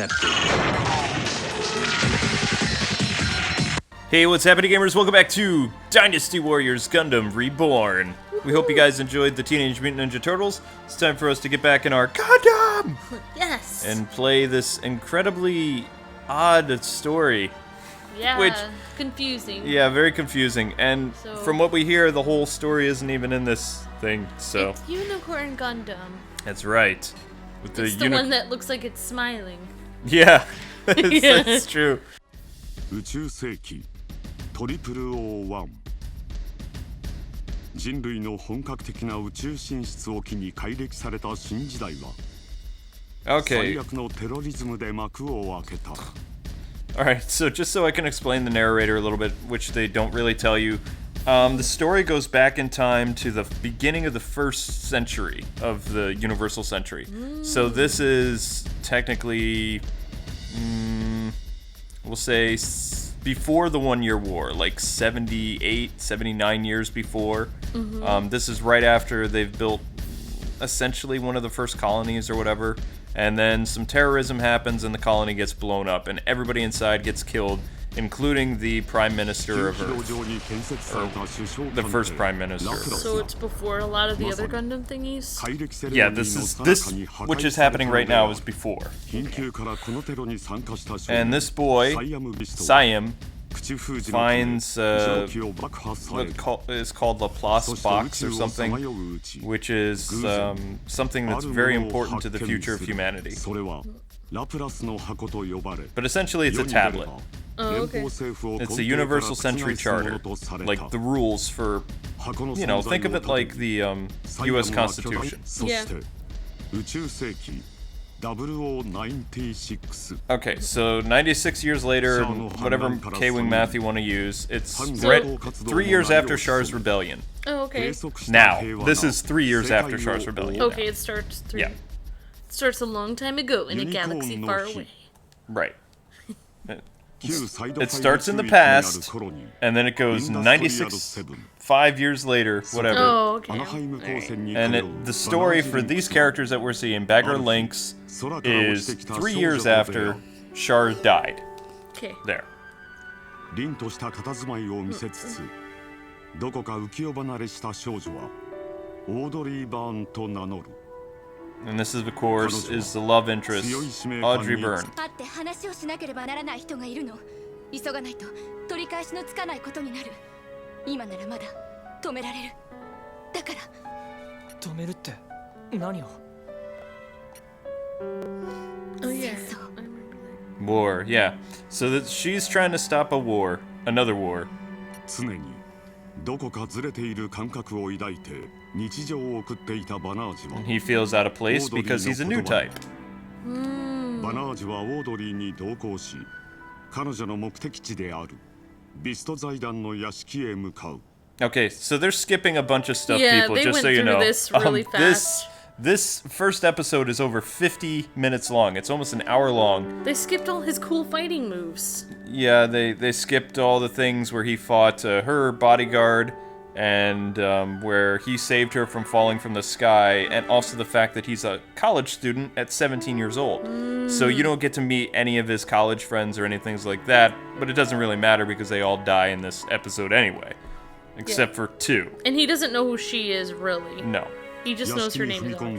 accepted. Hey, what's happening, gamers? Welcome back to Dynasty Warriors Gundam Reborn. We hope you guys enjoyed the Teenage Mutant Ninja Turtles. It's time for us to get back in our Gundam! Yes! And play this incredibly odd story. Yeah, which, confusing. Yeah, very confusing. And from what we hear, the whole story isn't even in this thing, so... It's Unicorn Gundam. That's right. With It's the one that looks like it's smiling. Yeah, that's true. 宇宙世紀001人類の本格的な宇宙進出を機に開歴された新時代は Okay. 最悪のテロリズムで幕を開けた Alright, so just so I can explain the narrator a little bit, which they don't really tell you, the story goes back in time to the beginning of the 1st century of the Universal Century. So this is technically, we'll say before the 1 Year War, like 78, 79 years before. This is right after they've built essentially one of the first colonies or whatever. And then some terrorism happens and the colony gets blown up and everybody inside gets killed, including the Prime Minister of Earth. Or the first Prime Minister. So it's before a lot of the other Gundam thingies? Yeah, this which is happening right now is before. And this boy, Siam, finds what is called Laplace box or something, which is something that's very important to the future of humanity. But essentially it's a tablet. Oh, okay. It's a Universal Century Charter, like the rules for, you know, think of it like the US Constitution. Yeah. Okay, so 96 years later, whatever K-Wing math you want to use, it's 3 years after Char's Rebellion. Oh, okay. Now, this is 3 years after Char's Rebellion. Okay, it starts Yeah. It starts a long time ago in a galaxy far away. Right. It starts in the past, and then it goes 96, 5 years later, whatever. Oh, okay. And the story for these characters that we're seeing, Bagger Lynx, is 3 years after Char died. Okay. There. 凛とした佇まいを見せつつどこか浮世離れした少女はオードリー・バーンと名乗る And this is, of course, is the love interest, Audrey Byrne. 会って話をしなければならない人がいるの。急がないと取り返しのつかないことになる。今ならまだ止められる。だから。止めるって何を Oh, yeah. War, yeah. So that she's trying to stop a war, another war. 常にどこかずれている感覚を抱いて日常を送っていたバナージは And he feels out of place because he's a new type. バナージはオードリーに同行し彼女の目的地であるビスト財団の屋敷へ向かう Okay, so they're skipping a bunch of stuff, Yeah, people, they just went so you through know. this really fast. This first episode is over 50 minutes long. It's almost an hour long. They skipped all his cool fighting moves. Yeah, they skipped all the things where he fought her bodyguard and where he saved her from falling from the sky, and also the fact that he's a college student at 17 years old. So you don't get to meet any of his college friends or anything like that, but it doesn't really matter because they all die in this episode anyway. Except for 2. And he doesn't know who she is, really. No. He just knows her name is Audrey.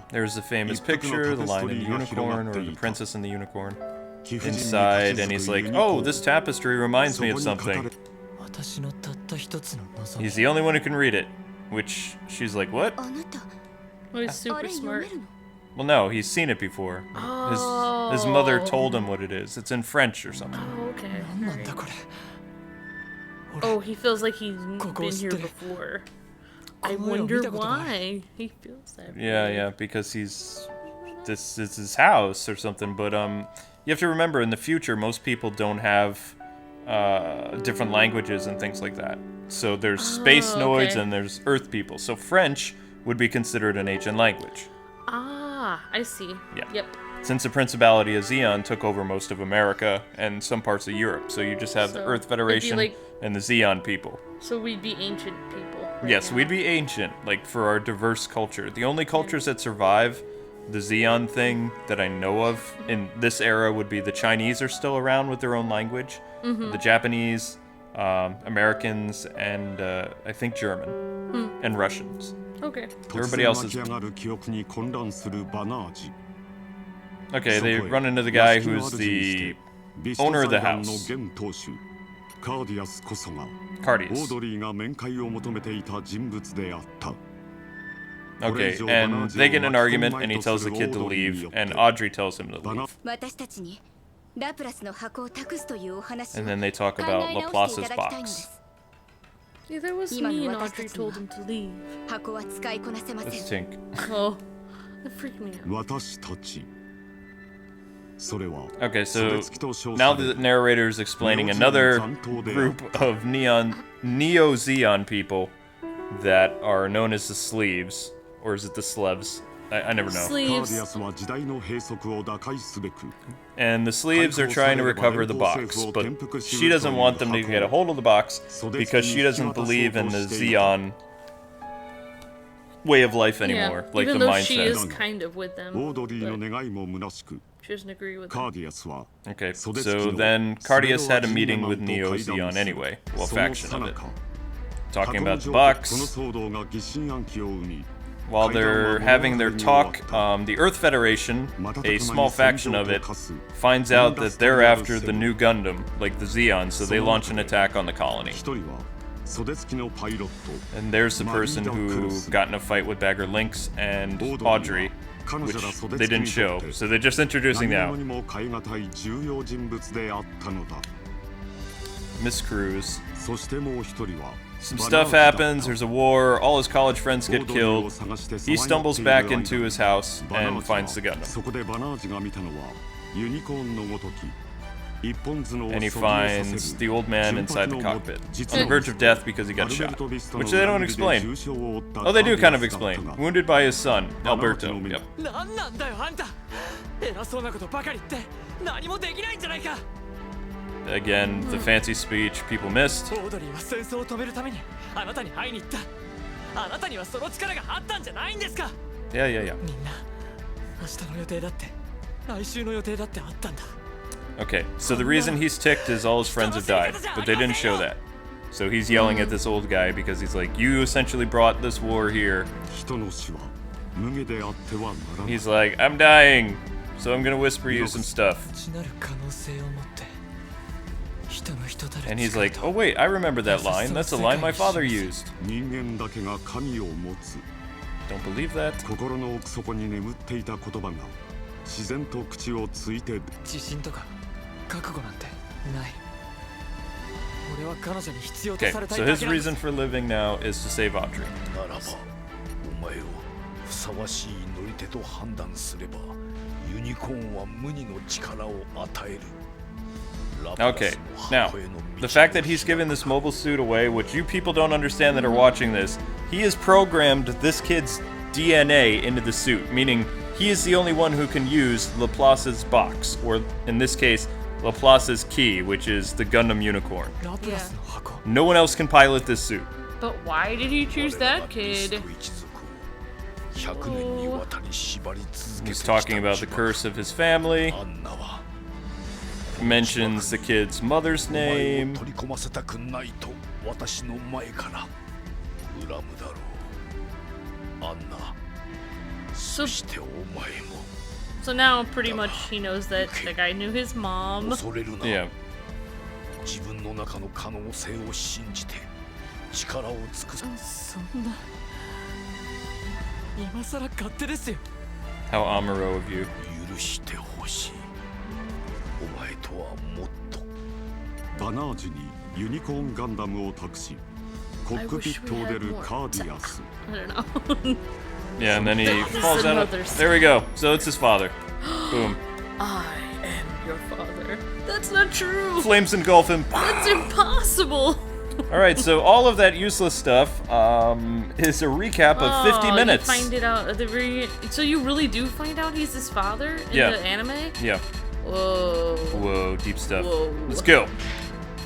There's the famous picture, the Lion and the Unicorn, or the Princess and the Unicorn, inside, and he's like, oh, this tapestry reminds me of something. He's the only one who can read it, which she's like, what? あなた Oh, he's super あれ読 smart. めるの Well, no, he's seen it before. His mother told him what it is. It's in French or something. Oh, okay. 何なんだこれ Oh, he feels like he's been here before. I wonder why he feels that way. Yeah, because this is his house or something. But you have to remember, in the future, most people don't have different languages and things like that. So there's space noids and there's Earth people. So French would be considered an ancient language. Ah, I see. Yeah. Yep. Since the Principality of Zeon took over most of America and some parts of Europe, so you just have the So Earth it'd be Federation like- and the Zeon people. So we'd be ancient people. right Yes, now. we'd be ancient, like, for our diverse culture. The only cultures that survive the Zeon thing that I know of in this era would be the Chinese are still around with their own language, the Japanese, Americans, and I think German and Russians. Okay. Everybody else is. 突然湧き上がる記憶に混乱するバナージ Okay, they run into the guy who's the owner of the house. 現当主カーディアスこそがオ Cardius. ードリーが面会を求めていた人物であった Okay, and they get in an argument, and he tells the kid to leave, and Audrey tells him to leave. 私たちにラプラスの箱を託すというお話を And then they talk 考 about え直してい Laplace's ただきたいので box. す Yeah, that was me and Audrey told him to leave. 箱は使いこなせま Let's せん think. Oh, that freaked me out. 私たちそれは Okay, so 袖付きと称 now され the narrator is explaining another group of Neo-Zeon people that are known as the Sleeves, or is it the Slevs? I never know. カーディア Sleeves. スは時代の閉塞を打開すべく And the Sleeves are trying to recover the box, but she doesn't want them to get a hold of the box because she doesn't believe in the Zeon way of life anymore, Yeah, like even the though she is mindset. kind of with オ them, ードリーの but 願いも虚しく she doesn't agree with カー them. ディアスは Okay, 袖付き so の then それを Cardius had a 味 meeting マ with ンと会談する Neo-Zeon anyway, well, a その faction 最 of it, 中 talking 過 about 去 the の box. この騒動が疑心暗鬼を生み While they're having their talk, the Earth Federation, a small faction of it, finds out that they're after the new Gundam, like the Zeon, so they launch an attack on the colony. 一人は袖付きのパイロット And there's the person who got in a fight with Bagger Lynx and Audrey, 彼女 which ら袖 they 付き didn't に show, とって so they're just introducing 何 now. 者にも代え難い重要人物であったのだ Miss Cruz. そしてもう一人は Some stuff happens, there's a war, all his college friends get killed. He stumbles back into his house and finds the Gundam. そこでバナージが見たのはユニコーンのごとき一本角を And he そぎ落とさせ finds る the old man inside the 純白の cockpit, 実 on the は verge of death because he ア got ルベル shot. ト・ビストの Which they don't 裏切りで explain. 重傷を負った Oh, they do kind of カーディアスだった explain. が Wounded by his son, Alberto. Yep. 何なんだよあんた偉そうなことばかり言って何もできないんじゃないか Again, the fancy speech people missed. オードリーは戦争を止めるためにあなたに会いに行ったあなたにはその力があったんじゃないんですか Yeah, yeah, yeah. みんな明日の予定だって来週の予定だってあったんだ Okay, so the reason he's ticked is all his friends have died, but they didn't show that. So he's yelling at this old guy because he's like, you essentially brought this war here. 人の死は無下であってはならない He's like, I'm dying, so I'm gonna whisper you some stuff. 内なる可能性を持って人の人たる And he's like, oh wait, I remember that line. That's a line my father used. 人間だけが神を持つ Don't believe that. 心の奥底に眠っていた言葉が自然と口をついて自信とか覚悟なんてない俺は彼女に必要と Okay, されたい so だ his けなんです reason for living now is to save Audrey. ならばお前をふさわしい乗り手と判断すればユニコーンは無二の力を与える Okay, now, the fact that he's given this mobile suit away, which you people don't understand that are watching this, he has programmed this kid's DNA into the suit, meaning he is the only one who can use Laplace's box, or in this case, Laplace's key, which is the Gundam Unicorn. ラプラスの箱 No one else can pilot this suit. But why did he choose that kid? 100年にわたり縛り続けて He's きた talking about the curse of his family, アンナは mentions the kid's mother's お前を name. 取り込ませたくないと私の前から恨むだろうアンナ So, そしてお前も so now pretty much he knows that the guy knew his mom. 恐れるな Yeah. 自分の中の可能性を信じて力を尽くすそんな今さら勝手ですよ How Amuro of you. 許してほしいお前とはもっとバナージにユニコーンガンダムを託しコックピットを出るカーディアス I don't know. Yeah, and then he This is falls out another of... There we go. So it's his father. Boom. I am your father. That's not true. Flames engulf him. That's impossible. Alright, so all of that useless stuff is a recap of 50 Oh, minutes. You find it out at the very. So you really do find out he's his father in Yeah. the anime? Yeah. Whoa. Whoa, deep stuff. Whoa. Let's go.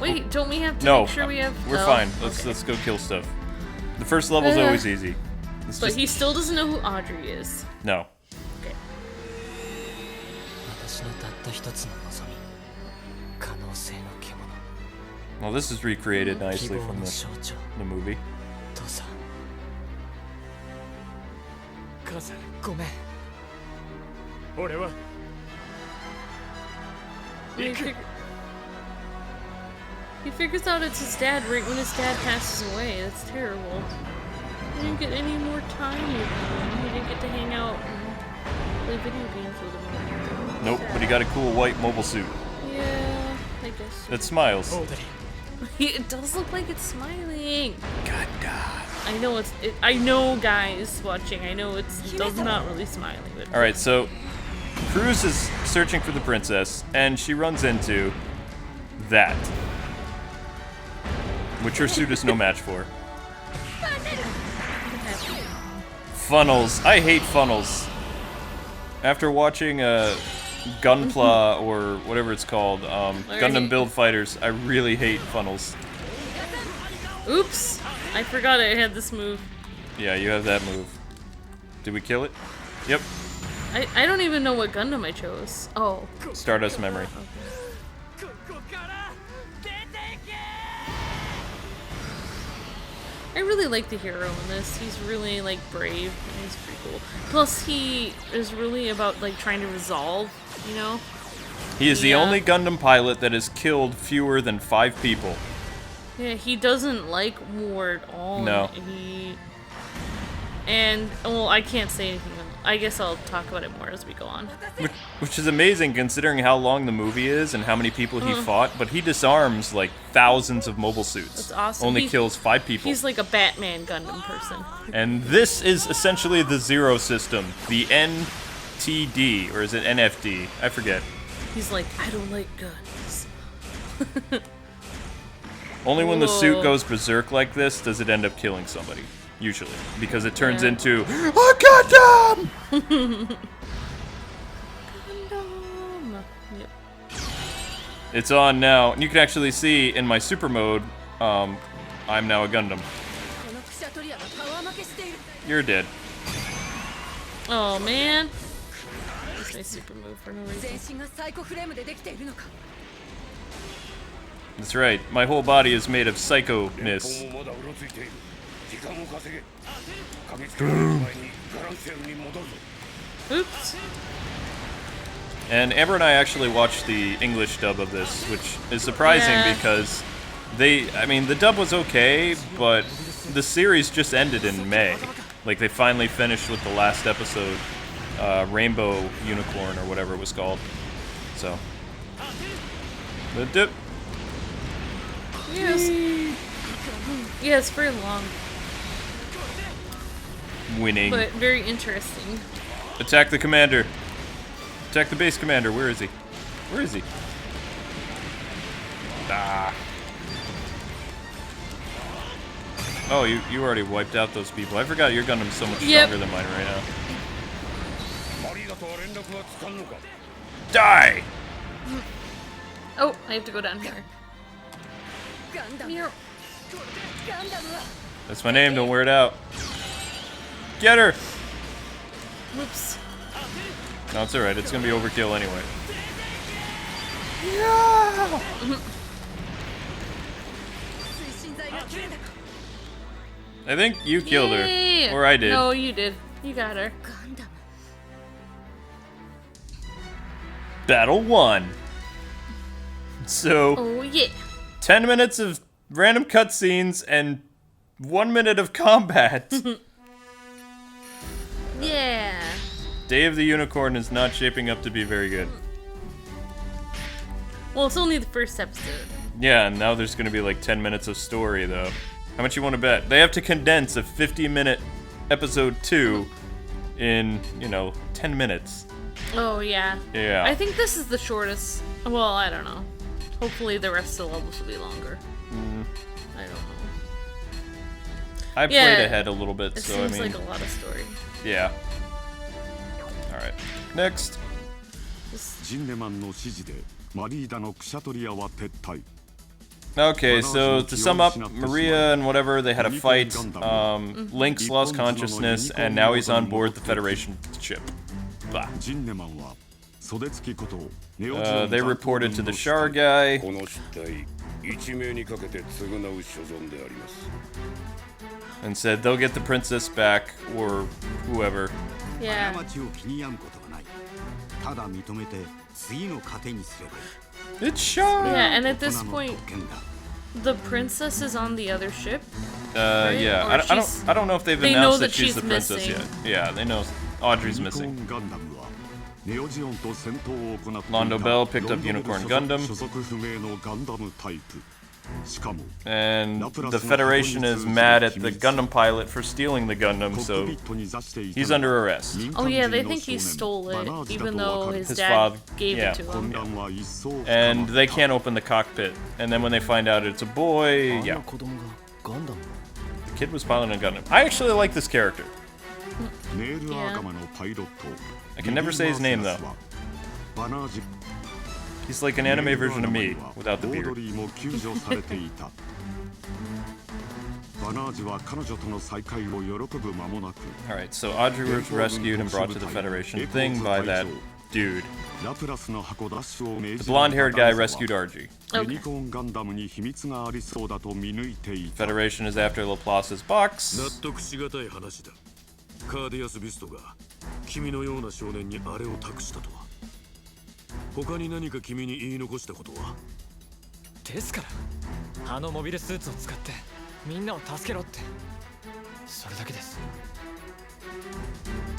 Wait, don't we have to No, make sure we have? we're no? fine. Okay. Let's go kill stuff. The first level's always easy. It's But just... he still doesn't know who Audrey is. No. Okay. Well, this is recreated nicely from the movie. 母さんごめん俺は He figures out it's his dad right when his dad passes away. That's terrible. He didn't get any more time with him. He didn't get to hang out and play video games with him. Nope, but he got a cool white mobile suit Yeah, I guess. that smiles. It does look like it's smiling. Gundam. I know I know, guys watching. I know it does not really smiling. But All right, so Cruz is searching for the princess, and she runs into that, which her suit is no match for. Funnels. I hate funnels. After watching Gunpla or whatever it's called, Gundam Build Fighters, I really hate funnels. Oops! I forgot I had this move. Yeah, you have that move. Did we kill it? Yep. I don't even know what Gundam I chose. Oh. Stardust Memory. I really like the hero in this. He's really like brave and he's pretty cool. Plus he is really about like trying to resolve, you know? He is the only Gundam pilot that has killed fewer than 5 people. Yeah, he doesn't like war at all. No. Well, I can't say anything. I guess I'll talk about it more as we go on. Which is amazing considering how long the movie is and how many people he fought, but he disarms like thousands of mobile suits. That's awesome. Only kills 5 people. He's like a Batman Gundam person. And this is essentially the Zero system, the NTD, or is it NFD? I forget. He's like, I don't like guns. Only when the suit Whoa. goes berserk like this does it end up killing somebody. Usually. Because it turns into a Gundam! Gundam! Yep. It's on now. And you can actually see in my super mode, I'm now a Gundam. You're dead. Oh man. That's my super move for no reason. That's right. My whole body is made of psycho mist. Oops. And Amber and I actually watched the English dub of this, which is surprising because the dub was okay, but the series just ended in May. Like, they finally finished with the last episode, Rainbow Unicorn or whatever it was called. So. The dip. Yes. Yeah, it's very long, Winning. but very interesting. Attack the commander. Attack the base commander. Where is he? Where is he? Ah. Oh, you already wiped out those people. I forgot your Gundam's so much stronger than mine right now. Die! Oh, I have to go down here. Here. That's my name, don't wear it out. Get her! Whoops. No, it's alright, it's gonna be overkill anyway. I think you killed Yay! her. Or I did. No, you did. You got her. Battle 1. So, Oh yeah. 10 minutes of random cutscenes and 1 minute of combat. Yeah. Day of the Unicorn is not shaping up to be very good. Well, it's only the first episode. Yeah, and now there's gonna be like 10 minutes of story though. How much you want to bet? They have to condense a 50-minute episode 2 in, 10 minutes. Oh yeah. Yeah. I think this is the shortest. Well, I don't know. Hopefully the rest of the levels will be longer. I don't know. I played ahead a little bit, It so seems like a lot of story. Yeah. Alright. Next. Okay, so to sum up, Maria and whatever, they had a fight. Lynx lost consciousness, and now he's on board the Federation ship. Bah. 袖付きこと They reported to the Char guy. この失態一命にかけて償う所存であります And said they'll get the princess back or whoever. Yeah. 過ちを気に病むことはない。ただ認めて次の糧にすればいい。 It's Char. Yeah, and at this 大人の point, 特権だ。 the princess is on the other ship. Yeah. Or I don't know if they've they know announced that that she's the she's princess missing. yet. Yeah, they know Audrey's ユニコー missing. ンガンダムはネオジオンと戦闘を行っていた Londo Bell picked up ロンドベル Unicorn Gundam. 所属不明のガンダムタイプ。しかも And the Federation is mad at the Gundam pilot for stealing the Gundam, コック so ピットに座していた he's under arrest. 民 Oh 間 yeah, 人 they の think he 少 stole 年 it, バナージだ even とわ though かる his His dad father- gave yeah. it to 混 him. 乱は一層深まった And they can't open the cockpit. And then when they find out it's a boy, yeah. 子供がガンダム The kid was piloting a Gundam. I actually like this character. ネール・アーガマのパイロット I can never say his name, though. バナージ He's like an anime version of me without the オード beard. リーも救助されていたバナージは彼女との再会を喜ぶ間もなく Alright, so Audrey was rescued and brought to the Federation thing by that dude. ラプラスの箱ダッシュを命 The じられた blonde-haired guy rescued Audrey. ユニコーンガンダムに秘密がありそうだと見抜いていた Federation is after Laplace's box. 納得しがたい話だカーディアス・ビストが君のような少年にあれを託したとは他に何か君に言い残したことはですからあのモビルスーツを使ってみんなを助けろってそれだけです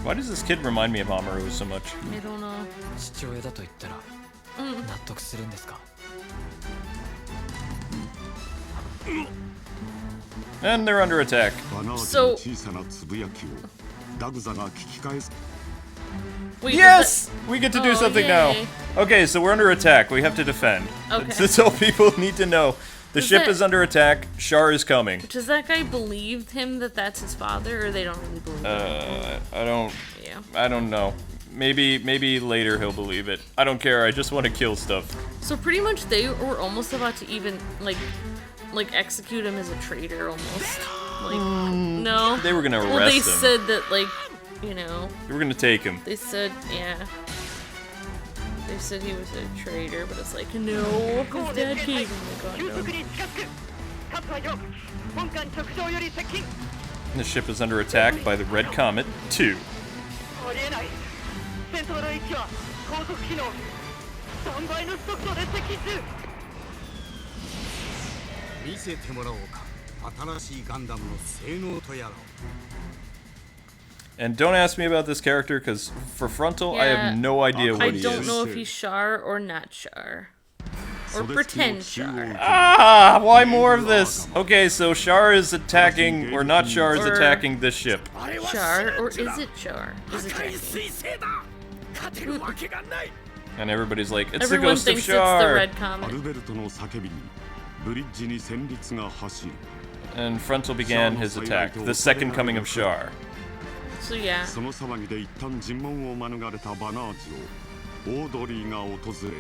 Why does this kid remind me of Amaru so much? I don't know. 父親だと言ったら納得するんですか And they're under attack. バナージ So- の小さなつぶやきをダグザが聞き返す Wait, Yes! We get to do Oh, something yay. now. Okay, so we're under attack. We have to defend. Okay. That's all people need to know. The Does ship that- is under attack. Char is coming. Does that guy believe him that that's his father, or they don't really believe him? Yeah. I don't know. Maybe later he'll believe it. I don't care. I just want to kill stuff. So pretty much they were almost about to even like execute him as a traitor almost. Like no. They were gonna Well, arrest they him. said that like, you know, They were gonna take him. they said yeah. They said he was a traitor, but it's like no, his dad gave him the Gundam. The ship is under attack by the Red Comet 2. ありえない戦闘の位置は高速機能3倍の速度で接近中見せてもらおうか。新しいガンダムの性能とやらを。 And don't ask me about this character, because for Frontal, I Yeah. have no idea what I he don't is. know if he's Char or not Char. Or pretend Char. Ah, why more of this? Okay, so Char is attacking, or not Char is Or- attacking this ship. Char, or is it Char? Is it And everybody's like, it's Everyone the ghost of thinks it's the Char. Red アル Comet. ベルトの叫びにブリッジに戦慄が走る And Frontal began his attack, the second coming of Char. So yeah. その騒ぎで一旦尋問を免れたバナージをオードリーが訪れる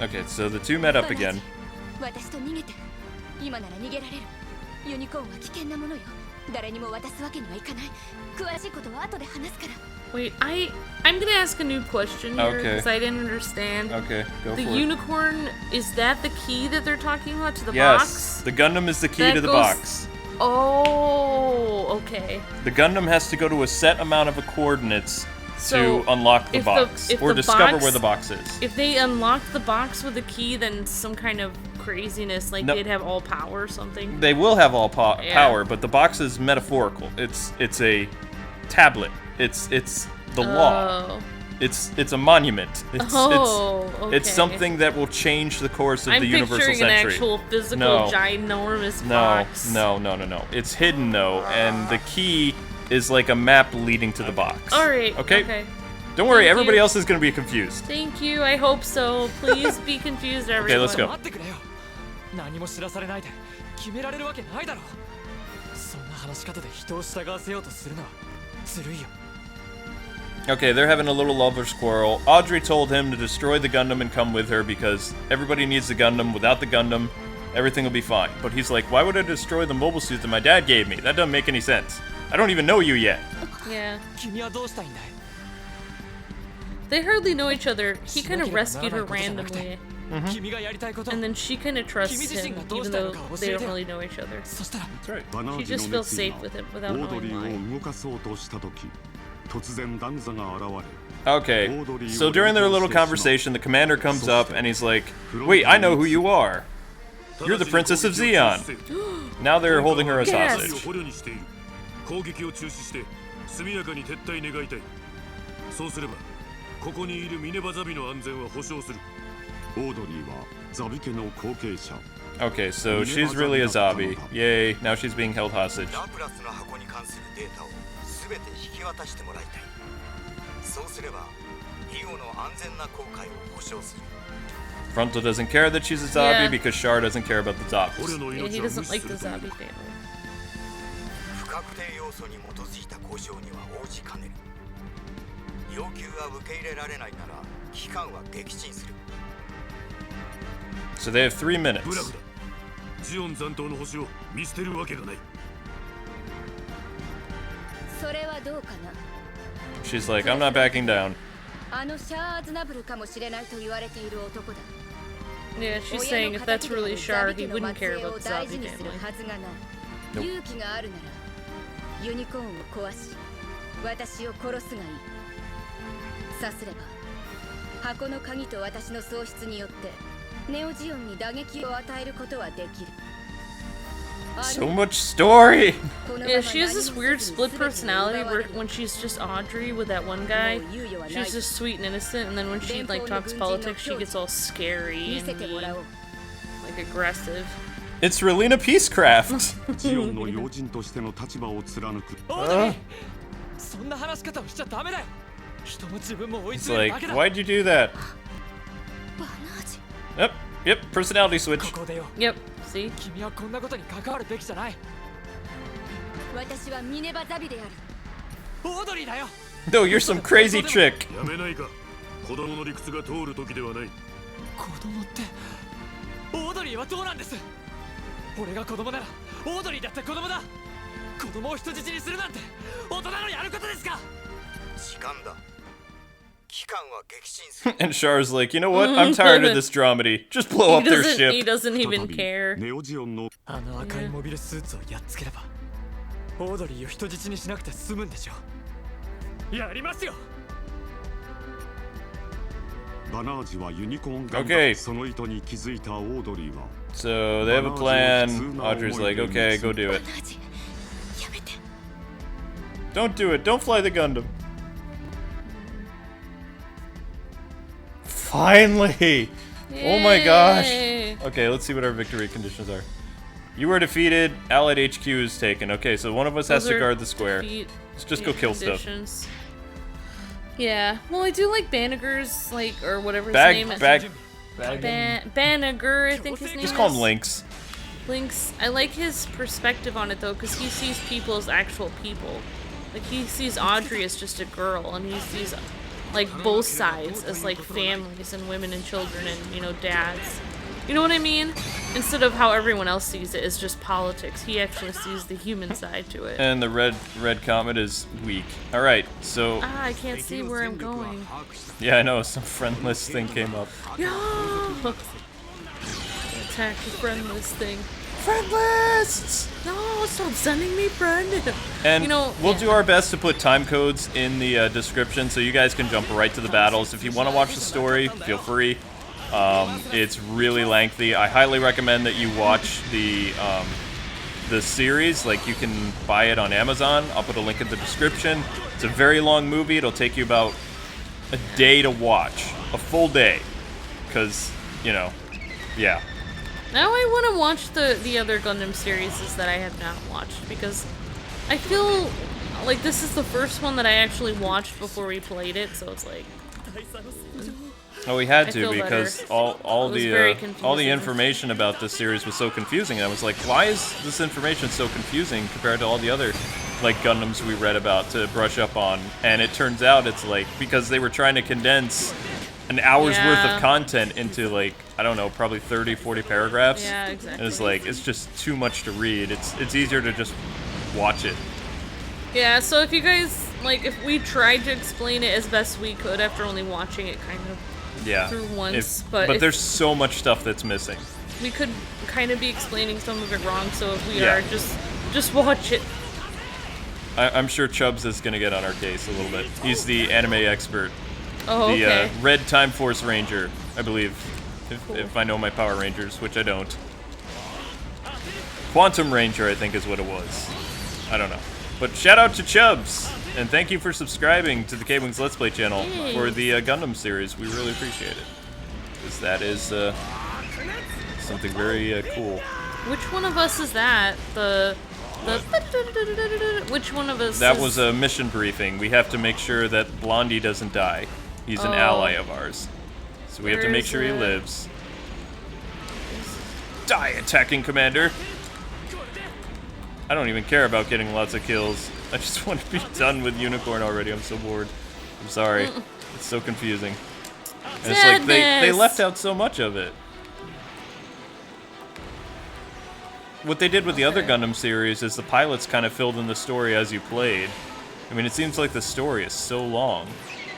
Okay, so the two met up again. 私と逃げて今なら逃げられるユニコーンは危険なものよ誰にも渡すわけにはいかない詳しいことは後で話すから Wait, I'm gonna ask a new question here Okay. because I didn't understand. Okay, go The for it. unicorn, is that the key that they're talking about to the Yes, box? the Gundam is the key That to the goes- box. Oh, okay. The Gundam has to go to a set amount of coordinates So, to unlock the if box, if or the discover box- where the box is. If they unlock the box with a key, then some kind of craziness, like No. they'd have all power or something. They will have all Yeah. power, but the box is metaphorical. It's a tablet. It's the law. Oh. It's a monument. It's Okay. it's something that will change the course of I'm the universal picturing an century. actual physical, No. ginormous No, box. no. It's hidden though, and the key is like a map leading to the box. All right. Okay. Don't worry, Thank everybody you. else is gonna be confused. Thank you. I hope so. Please be confused, everyone. Okay, let's go. 待ってくれよ何も知らされないで決められるわけないだろそんな話し方で人を従わせようとするのはずるいよ Okay, they're having a little lover's quarrel. Audrey told him to destroy the Gundam and come with her because everybody needs the Gundam. Without the Gundam, everything will be fine. But he's like, why would I destroy the mobile suit that my dad gave me? That doesn't make any sense. I don't even know you yet. Yeah. 君はどうしたいんだい They hardly know each other. He kind of rescued her randomly. And then she kind of trusts him, even though they don't really know each other. That's right. She just feels safe with him without オードリ knowing ー why. を動かそうとした時突然ダンザが現れ Okay, so during their little conversation, the commander comes up and he's like, "Wait, I know who you are. You're the Princess of Zeon." Now they're holding her as hostage. 攻撃を中止して速やかに撤退願いたい。そうすればここにいるミネバザビの安全は保証する。オードリーはザビ家の後継者 Okay, so she's really a zombie. Yay, now she's being held hostage. ラプラスの箱に関するデータを全て引き渡してもらいたい。そうすれば以後の安全な航海を保証する。 Frontal doesn't care that she's a zombie Yeah. because Char doesn't care about the zombies. Yeah, he doesn't like the zombie family. 不確定要素に基づいた交渉には応じかねる。要求が受け入れられないなら期間は撃沈する。 So they have 3 minutes. ブラフだ。ジオン残党の星を見捨てるわけがない。それはどうかな。 She's like, I'm not backing down. あのシャアーズナブルかもしれないと言われている男だ。 Yeah, she's saying if that's really Char, he wouldn't care about the 大事 zombie にする family. はずがない。 Nope. 勇気があるならユニコーンを壊し私を殺すがいい。さすれば箱の鍵と私の喪失によってネオジオンに打撃を与えることはできる。 So much story! Yeah, she has this weird split personality where when she's just Audrey with that one guy, she's just sweet and innocent, and then when she like talks politics, she gets all scary and mean, like aggressive. It's Relina Peacecraft! ジオンの要人としての立場を貫くオードリーそんな話し方をしちゃダメだよ人も自分も追い It's 詰める like, だけだ why'd you do that? バナージ Yep, personality switch. ここでよ Yep, see? 君はこんなことに関わるべきじゃない私はミネバザビである。オードリーだよ No, you're some crazy chick. やめないか。子供の理屈が通る時ではない。子供ってオードリーはどうなんです俺が子供ならオードリーだって子供だ子供を人質にするなんて大人のやることですか時間だ。期間は撃沈する。 And Char's like, you know what? I'm tired of this dramedy. Just blow up their He ship. doesn't 再 even び care. ネオジオンのあの赤いモビルスーツをやっつければオードリーを人質にしなくて済むんでしょやりますよバナージはユニコーンガンダ Okay. その意図に気づいたオードリーは So they have a plan. Audrey's like, okay, go do it. バナージやめて。 Don't do it. Don't fly the Gundam. Finally! Oh my gosh. Yay. Okay, let's see what our victory conditions are. You were defeated. Allied HQ is taken. Okay, so one of us has Those to are guard the square. defeat Let's just go kill stuff. conditions. Yeah, well, I do like Banagher's, like, or whatever his name is. Banagher, I think his name is. Just call him Lynx. Lynx. I like his perspective on it, though, because he sees people as actual people. Like, he sees Audrey as just a girl, and he sees, like, both sides as, like, families and women and children and, you know, dads. You know what I mean? Instead of how everyone else sees it as just politics, he actually sees the human side to it. And the red comet is weak. All right, so Ah, I can't see where I'm going. yeah, I know some friendless thing came up. Yeah! Attack the friendless thing. Friendless! No, stop sending me friend. And You know, we'll yeah. do our best to put time codes in the description so you guys can jump right to the battles. If you want to watch the story, feel free. It's really lengthy. I highly recommend that you watch the series. Like, you can buy it on Amazon. I'll put a link in the description. It's a very long movie. It'll take you about a day to watch. A full day. Because, you know, yeah. Now I want to watch the other Gundam series that I have not watched, because I feel like this is the first one that I actually watched before we played it, so it's like... Oh, we had I to feel because better. all It was very the confusing. information about this series was so confusing. I was like, why is this information so confusing compared to all the other like Gundams we read about to brush up on? And it turns out it's like because they were trying to condense an hour's worth Yeah. of content into like, I don't know, probably 30, 40 paragraphs. Yeah, exactly. And it's like it's just too much to read. It's easier to just watch it. Yeah, so if you guys like, if we tried to explain it as best we could after only watching it kind of Yeah. through once, but there's so much stuff that's missing. we could kind of be explaining some of it wrong, so if we Yeah. are, just watch it. I'm sure Chubbs is gonna get on our case a little bit. He's the anime expert. Oh, The okay. Red Time Force Ranger, I believe. If I know my Power Rangers, which I don't. Quantum Ranger, I think, is what it was. I don't know. But shout out to Chubbs! And thank you for subscribing to the Kwings Let's Play channel for the Gundam series. We really appreciate it. Because that is something very cool. Which one of us is that? Which one of us That is... was a mission briefing. We have to make sure that Blondie doesn't die. He's an ally of ours. So we have to Where make is sure he it? lives. Die, attacking commander! I don't even care about getting lots of kills. I just want to be done with Unicorn already. I'm so bored. I'm sorry. It's so confusing. And it's like they Sadness. left out so much of it. What they did with the other Gundam series is the pilots kind of filled in the story as you played. I mean, it seems like the story is so long.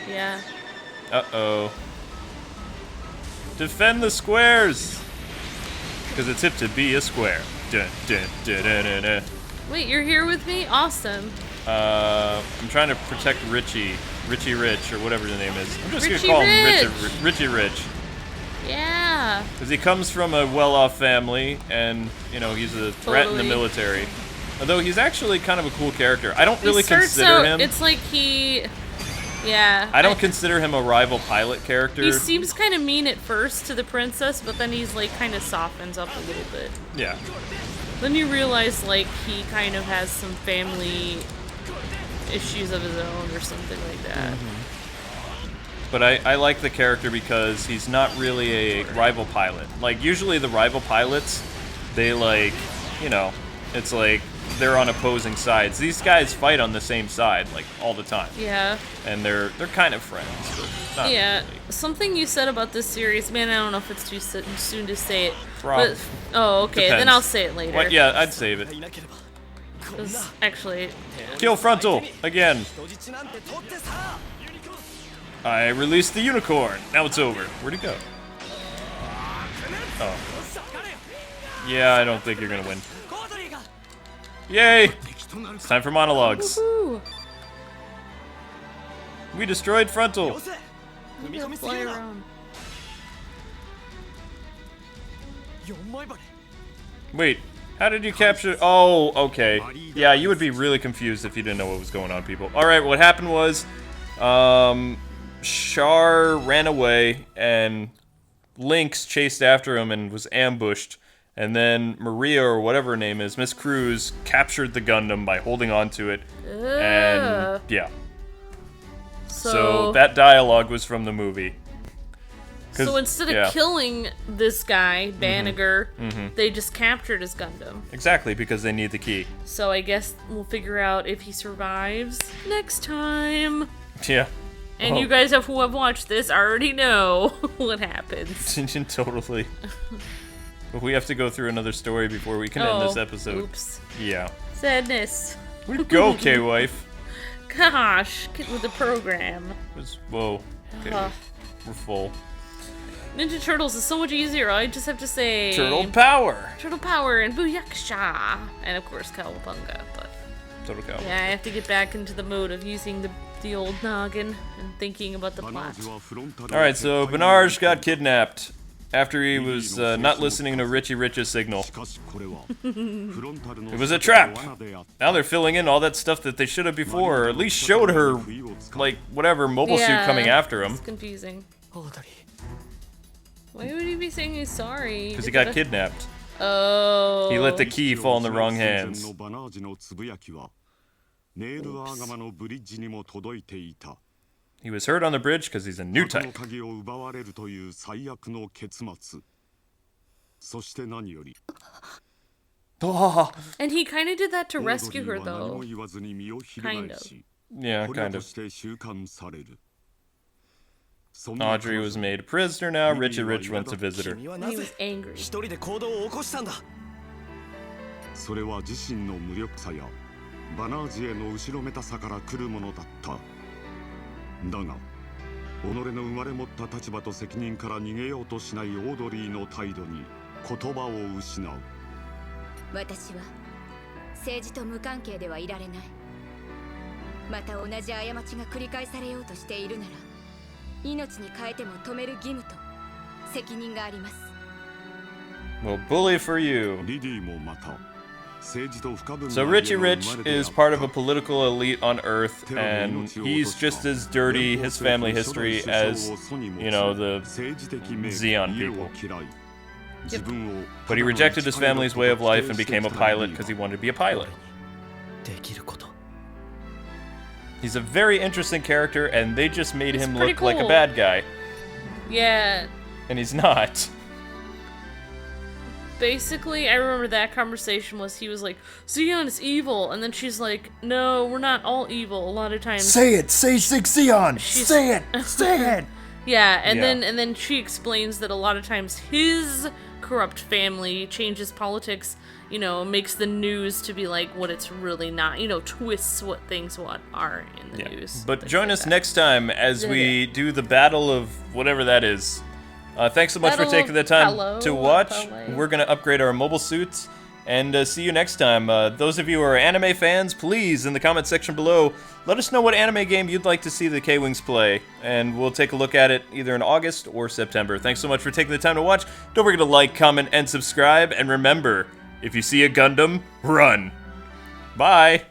Yeah. Uh-oh. Defend the squares! Because it's hip to be a square. Dun, dun, dun, dun, dun, dun. Wait, you're here with me? Awesome. I'm trying to protect Richie Rich, or whatever the name is. I'm just Richie gonna call him Rich. Richie Rich. Yeah. Because he comes from a well-off family, and, you know, he's a rat in the Totally. military. Although he's actually kind of a cool character. I don't really He starts consider out, him... It's like he... Yeah. I don't consider him a rival pilot character. He seems kind of mean at first to the princess, but then he's like kind of softens up a little bit. Yeah. Then you realize like he kind of has some family issues of his own or something like that. But I like the character because he's not really a rival pilot. Like, usually the rival pilots, they like, you know, it's like they're on opposing sides. These guys fight on the same side, like, all the time. Yeah. And they're kind of friends, but not Yeah. really. Something you said about this series, man, I don't know if it's too soon to say it. Prob- But, oh, okay, then Depends. I'll say it later. What? Yeah, I'd save it. 'Cause actually, Kill frontal again. I released the unicorn. Now it's over. Where'd he go? Oh. Yeah, I don't think you're gonna win. Yay! It's time for monologues. woohoo! We destroyed frontal. I'm gonna fly around. Wait, how did you capture? Oh, okay. Yeah, you would be really confused if you didn't know what was going on, people. All right, what happened was, Char ran away and Lynx chased after him and was ambushed. And then Maria, or whatever her name is, Miss Cruz, captured the Gundam by holding on to it. And yeah. So that dialogue was from the movie. So instead of killing this guy, Banniger, they just captured his Gundam. Exactly, because they need the key. So I guess we'll figure out if he survives next time. Yeah. And Oh. you guys who have watched this already know what happens. Totally. But we have to go through another story before we can end this episode. Oops. Yeah. Sadness. Where'd it go, K-Wife? Gosh, get with the program. Whoa. Okay, Ugh. we're full. Ninja Turtles is so much easier. I just have to say... Turtle power! Turtle Power and Booyaksha. And of course, Cowabunga. But Turtle cow. yeah, I have to get back into the mode of using the old noggin and thinking about the plot. Alright, so Banarj got kidnapped after he was not listening to Richie Rich's signal. It was a trap! Now they're filling in all that stuff that they should have before, or at least showed her, like, whatever, mobile suit coming after him. It's confusing. Why would he be saying he's sorry? Because he got kidnapped. Oh. He let the key fall in the wrong hands. He was hurt on the bridge because he's a new type. Oh. And he kind of did that to rescue her, though. Kind of. Yeah, kind of. Audrey was made a prisoner now. Richie Rich went to visit her. He was angry. それは自身の無力さやバナージへの後ろめたさから来るものだった。だが己の生まれ持った立場と責任から逃げようとしないオードリーの態度に言葉を失う。私は政治と無関係ではいられない。また同じ過ちが繰り返されようとしているなら命に代えても止める義務と責任があります。 Well, bully for you. リディもまた So Richie Rich is part of a political elite on Earth, and he's just as dirty, his family history, as, you know, the Zeon people. But he rejected his family's way of life and became a pilot because he wanted to be a pilot. He's a very interesting character, and they just made him look like a bad guy. Yeah. And he's not. Basically, I remember that conversation was he was like, Zeon is evil, and then she's like, no, we're not all evil. A lot of times. Say it, say Zeon. Say it, say it. Yeah, and then she explains that a lot of times his corrupt family changes politics, you know, makes the news to be like what it's really not, you know, twists what things are in the news. But join us next time as we do the battle of whatever that is. Thanks so much for taking the time to watch. We're going to upgrade our mobile suits, and see you next time. Those of you who are anime fans, please, in the comment section below, let us know what anime game you'd like to see the Kwings play, and we'll take a look at it either in August or September. Thanks so much for taking the time to watch. Don't forget to like, comment, and subscribe, and remember, if you see a Gundam, run. Bye!